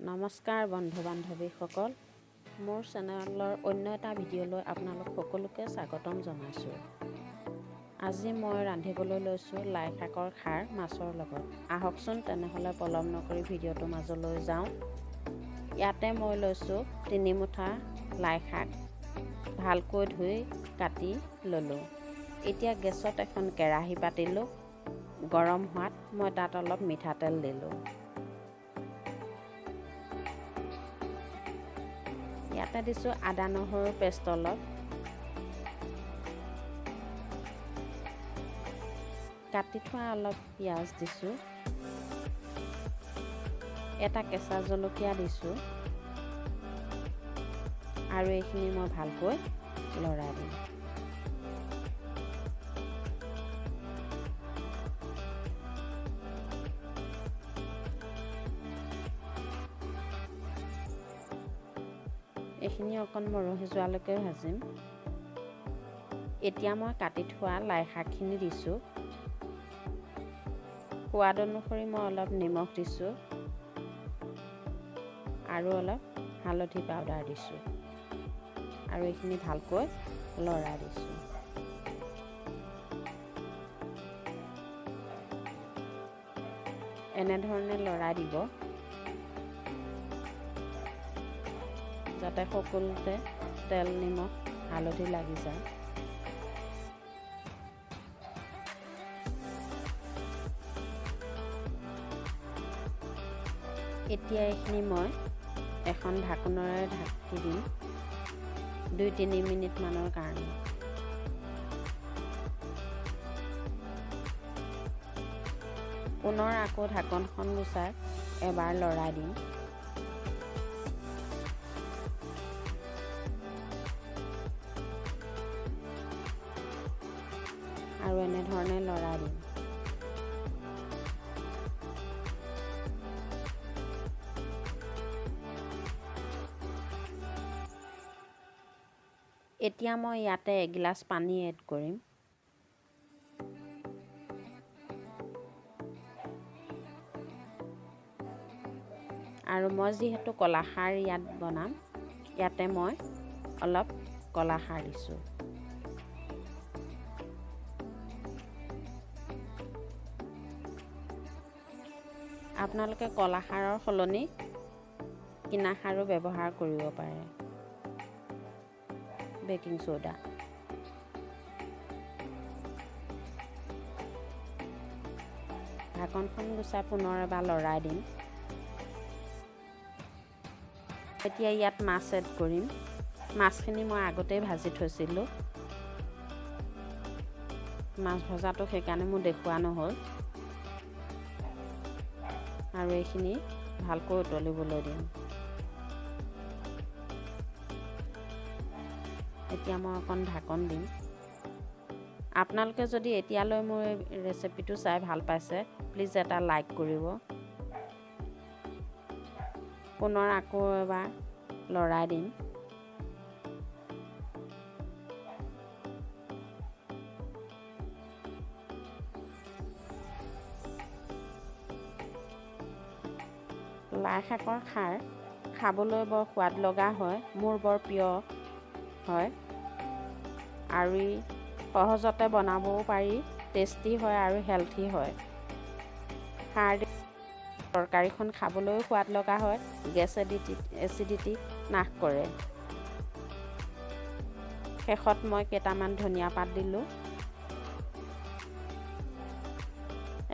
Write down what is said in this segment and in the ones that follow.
নমস্কাৰ বন্ধু বান্ধৱীসকল, মোৰ চেনেলৰ অন্য এটা ভিডিঅ'লৈ আপোনালোক সকলোকে স্বাগতম জনাইছোঁ। আজি মই ৰান্ধিবলৈ লৈছোঁ লাই শাকৰ খাৰ মাছৰ লগত। আহকচোন তেনেহ'লে পলম নকৰি ভিডিঅ'টোৰ মাজলৈ যাওঁ। ইয়াতে মই লৈছোঁ 3 মুঠা লাই শাক, ভালকৈ ধুই কাটি ল'লোঁ। এতিয়া গেছত এখন কেৰাহী পাতিলোঁ। গৰম হোৱাত মই তাত অলপ মিঠাতেল দিলোঁ। ইয়াতে দিছোঁ আদা নহৰুৰ পেষ্ট অলপ, কাটি থোৱা অলপ পিঁয়াজ দিছোঁ, এটা কেঁচা জলকীয়া দিছোঁ আৰু এইখিনি মই ভালকৈ লৰাই দিম। এইখিনি অকণ মৰহি যোৱালৈকে ভাজিম। এতিয়া মই কাটি থোৱা লাই শাকখিনি দিছোঁ। সোৱাদ অনুসৰি মই অলপ নিমখ দিছোঁ আৰু অলপ হালধি পাউডাৰ দিছোঁ আৰু এইখিনি ভালকৈ লৰাই দিছোঁ। এনেধৰণে লৰাই দিব যাতে সকলোতে তেল, নিমখ, হালধি লাগি যায়। এতিয়া এইখিনি মই এখন ঢাকোনেৰে ঢাকি দিম 2-3 মিনিটমানৰ কাৰণে। পুনৰ আকৌ ঢাকনখন গুচাই এবাৰ লৰাই দিম। আৰু এনেধৰণে লৰাই দিম। এতিয়া মই ইয়াতে এগিলাচ পানী এড কৰিম। আৰু মই যিহেতু কলাখাৰ ইয়াত বনাম, ইয়াতে মই অলপ কলাখাৰ দিছোঁ। আপোনালোকে কলাখাৰৰ সলনি কিনা খাৰো ব্যৱহাৰ কৰিব পাৰে। বেকিং চ'ডা, ঢাকনখন গুচাই পুনৰ এবাৰ লৰাই দিম। এতিয়া ইয়াত মাছ এড কৰিম। মাছখিনি মই আগতেই ভাজি থৈছিলোঁ। মাছ ভজাটো সেইকাৰণে মোৰ দেখুওৱা নহ'ল। আৰু এইখিনি ভালকৈ উতলিবলৈ দিম। এতিয়া মই অকণ ঢাকন দিম। আপোনালোকে যদি এতিয়ালৈ মোৰ এই ৰেচিপিটো চাই ভাল পাইছে, প্লিজ এটা লাইক কৰিব। পুনৰ আকৌ এবাৰ লৰাই দিম। লাই শাকৰ খাৰ খাবলৈ বৰ সোৱাদ লগা হয়, মোৰ বৰ প্ৰিয় হয় আৰু সহজতে বনাবও পাৰি, টেষ্টি হয় আৰু হেল্থি হয়। খাৰ দি তৰকাৰীখন খাবলৈও সোৱাদ লগা হয়, গেছ এচিডিটি নাশ কৰে। শেষত মই কেইটামান ধনিয়া পাত দিলোঁ,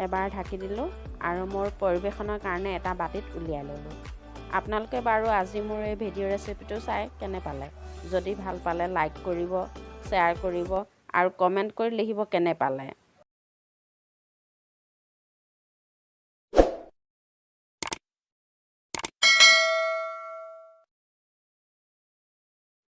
এবাৰ ঢাকি দিলোঁ আৰু মোৰ পৰিৱেশনৰ কাৰণে এটা বাতিত উলিয়াই ল'লোঁ। আপোনালোকে বাৰু আজি মোৰ এই ভিডিঅ' ৰেচিপিটো চাই কেনে পালে? যদি ভাল পালে লাইক কৰিব, শ্বেয়াৰ কৰিব আৰু কমেণ্ট কৰি লিখিব কেনে পালে।